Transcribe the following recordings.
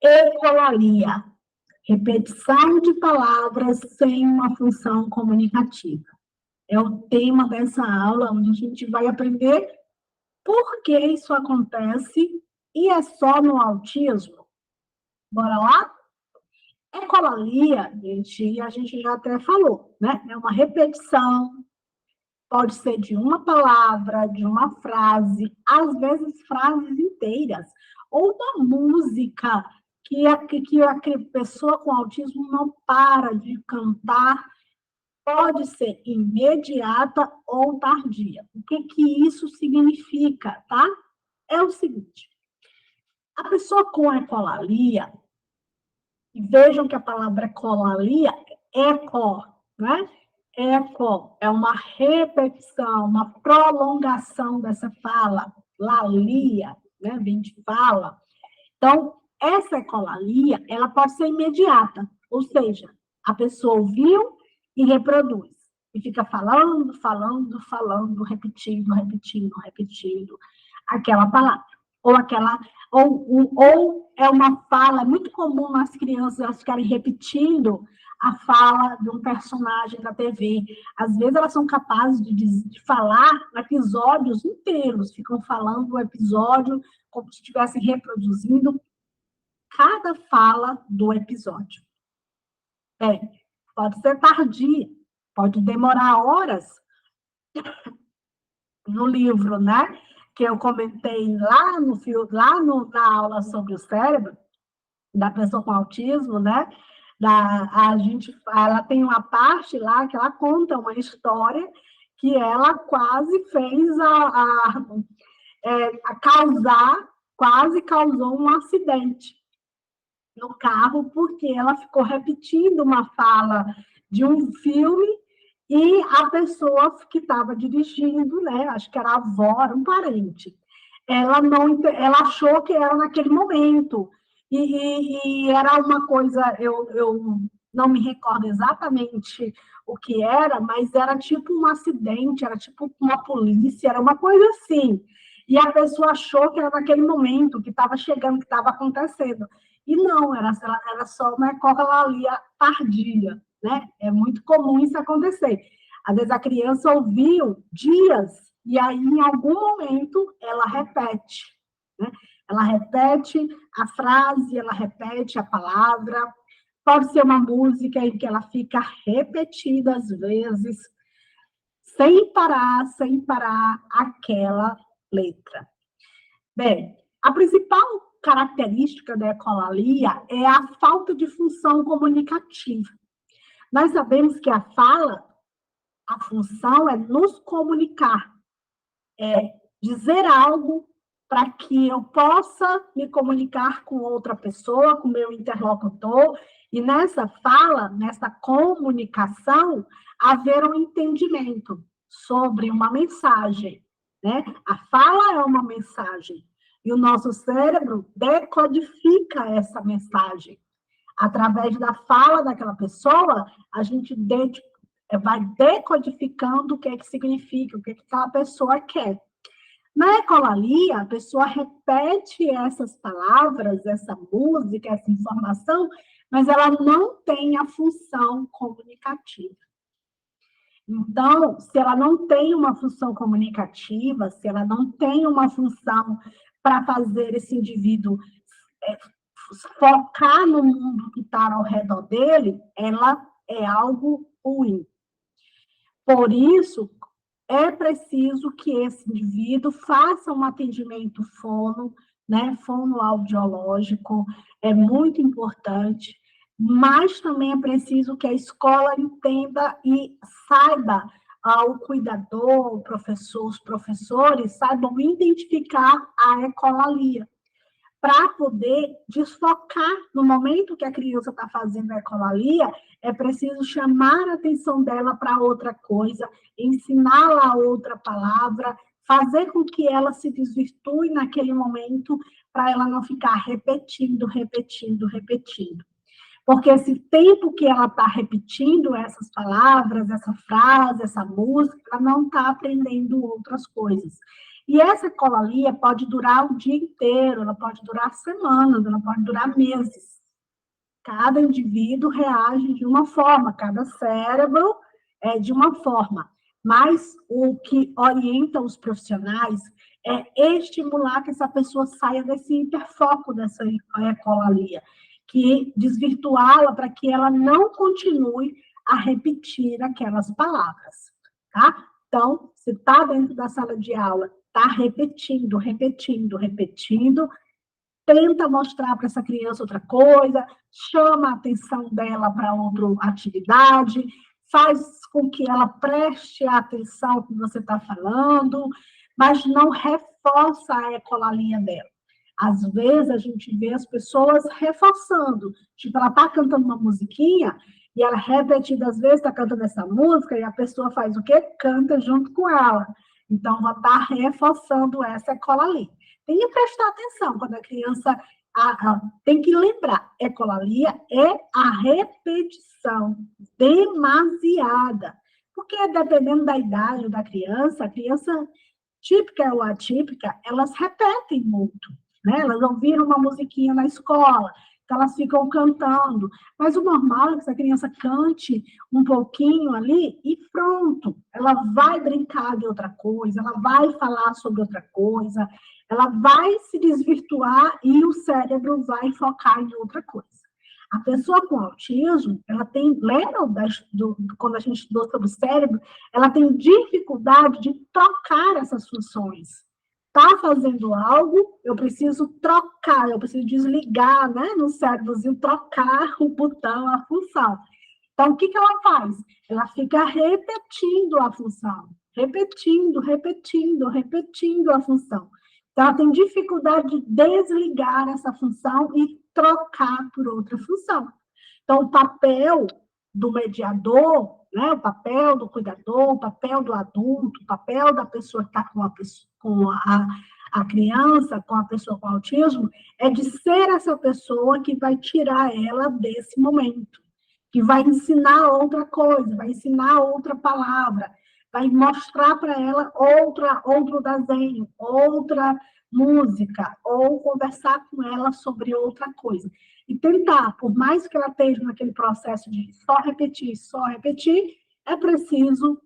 Ecolalia, repetição de palavras sem uma função comunicativa. É o tema dessa aula, onde a gente vai aprender por que isso acontece e é só no autismo. Bora lá? Ecolalia, gente, a gente já até falou, né? É uma repetição, pode ser de uma palavra, de uma frase, às vezes frases inteiras, ou uma música que a pessoa com autismo não para de cantar, pode ser imediata ou tardia. O que que isso significa, tá? É o seguinte, a pessoa com ecolalia, vejam que a palavra ecolalia é eco, né? Eco é uma repetição, uma prolongação dessa fala. Lalia, né? Vem de fala. Então, essa ecolalia, ela pode ser imediata, ou seja, a pessoa ouviu e reproduz. E fica falando, falando, falando, repetindo, repetindo, repetindo aquela palavra. Ou aquela, ou é uma fala, é muito comum as crianças ficarem repetindo a fala de um personagem da TV. Às vezes elas são capazes de falar episódios inteiros, ficam falando o episódio como se estivessem reproduzindo cada fala do episódio. Pode ser tardia, pode demorar horas no livro, né? Que eu comentei na aula sobre o cérebro, da pessoa com autismo, né? Ela tem uma parte lá que ela conta uma história que ela quase fez quase causou um acidente no carro, porque ela ficou repetindo uma fala de um filme e a pessoa que estava dirigindo, né, acho que era a avó, era um parente, ela achou que era naquele momento, e era uma coisa, eu não me recordo exatamente o que era, mas era tipo um acidente, era tipo uma polícia, era uma coisa assim, e a pessoa achou que era naquele momento, que estava chegando, que estava acontecendo, e não, era só uma ecolalia tardia, né? É muito comum isso acontecer. Às vezes a criança ouviu dias, e aí, em algum momento, ela repete, né? Ela repete a frase, ela repete a palavra. Pode ser uma música em que ela fica repetida às vezes, sem parar aquela letra. Bem, a principal característica da ecolalia é a falta de função comunicativa. Nós sabemos que a fala, a função é nos comunicar, é dizer algo para que eu possa me comunicar com outra pessoa, com meu interlocutor, e nessa fala, nessa comunicação, haver um entendimento sobre uma mensagem, né? A fala é uma mensagem, e o nosso cérebro decodifica essa mensagem. Através da fala daquela pessoa, a gente vai decodificando o que é que significa, o que é que aquela pessoa quer. Na ecolalia, a pessoa repete essas palavras, essa música, essa informação, mas ela não tem a função comunicativa. Então, se ela não tem uma função comunicativa, se ela não tem uma função para fazer esse indivíduo focar no mundo que está ao redor dele, ela é algo ruim. Por isso, é preciso que esse indivíduo faça um atendimento fono, né, fonoaudiológico, é muito importante, mas também é preciso que a escola entenda e saiba, o cuidador, o professor, os professores saibam identificar a ecolalia, para poder desfocar no momento que a criança está fazendo a ecolalia, é preciso chamar a atenção dela para outra coisa, ensiná-la outra palavra, fazer com que ela se desvirtue naquele momento, para ela não ficar repetindo, repetindo, repetindo. Porque esse tempo que ela está repetindo essas palavras, essa frase, essa música, ela não está aprendendo outras coisas. E essa ecolalia pode durar o dia inteiro, ela pode durar semanas, ela pode durar meses. Cada indivíduo reage de uma forma, cada cérebro é de uma forma. Mas o que orienta os profissionais é estimular que essa pessoa saia desse hiperfoco, dessa ecolalia, que desvirtuá-la para que ela não continue a repetir aquelas palavras, tá? Então, se está dentro da sala de aula, está repetindo, repetindo, repetindo, tenta mostrar para essa criança outra coisa, chama a atenção dela para outra atividade, faz com que ela preste atenção no que você está falando, mas não reforça a ecolalia dela. Às vezes, a gente vê as pessoas reforçando. Tipo, ela está cantando uma musiquinha e ela, repetidas vezes, está cantando essa música e a pessoa faz o quê? Canta junto com ela. Então, ela está reforçando essa ecolalia. Tem que prestar atenção quando a criança... tem que lembrar, ecolalia é a repetição demasiada. Porque, dependendo da idade da criança, a criança típica ou atípica, elas repetem muito. Né? Elas ouviram uma musiquinha na escola, então elas ficam cantando. Mas o normal é que essa criança cante um pouquinho ali e pronto. Ela vai brincar de outra coisa, ela vai falar sobre outra coisa, ela vai se desvirtuar e o cérebro vai focar em outra coisa. A pessoa com autismo, ela tem, lembra quando a gente estudou sobre o cérebro, ela tem dificuldade de trocar essas funções. Está fazendo algo, eu preciso trocar, eu preciso desligar, né, no cérebrozinho, trocar o botão, a função. Então, o que ela faz? Ela fica repetindo a função, repetindo, repetindo, repetindo a função. Então, ela tem dificuldade de desligar essa função e trocar por outra função. Então, o papel do mediador, né, o papel do cuidador, o papel do adulto, o papel da pessoa que está com a criança, com a pessoa com autismo, é de ser essa pessoa que vai tirar ela desse momento, que vai ensinar outra coisa, vai ensinar outra palavra, vai mostrar para ela outro desenho, outra música, ou conversar com ela sobre outra coisa. E tentar, por mais que ela esteja naquele processo de só repetir, é preciso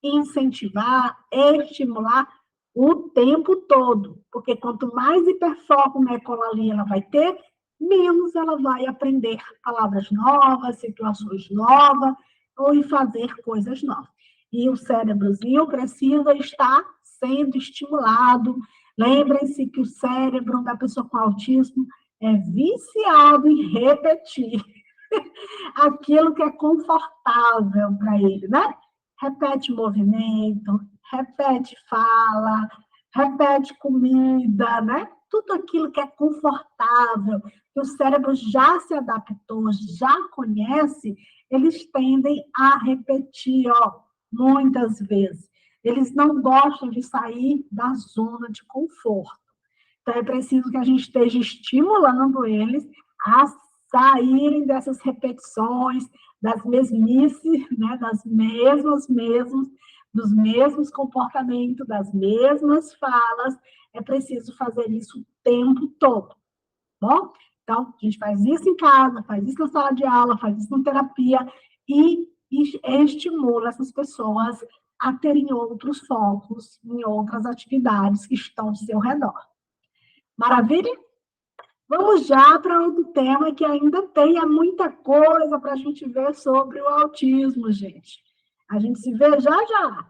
incentivar, estimular o tempo todo, porque quanto mais hiperfoco na ecolalia ela vai ter, menos ela vai aprender palavras novas, situações novas, ou fazer coisas novas. E o cérebrozinho precisa estar sendo estimulado. Lembrem-se que o cérebro da pessoa com autismo é viciado em repetir aquilo que é confortável para ele, né? Repete movimento, repete fala, repete comida, né? Tudo aquilo que é confortável, que o cérebro já se adaptou, já conhece, eles tendem a repetir, ó, muitas vezes. Eles não gostam de sair da zona de conforto. Então, é preciso que a gente esteja estimulando eles a saírem dessas repetições, das mesmices, né, dos mesmos comportamentos, das mesmas falas. É preciso fazer isso o tempo todo, bom? Então, a gente faz isso em casa, faz isso na sala de aula, faz isso na terapia e estimula essas pessoas a terem outros focos em outras atividades que estão ao seu redor. Maravilha? Vamos já para outro tema que ainda tem muita coisa para a gente ver sobre o autismo, gente. A gente se vê já já.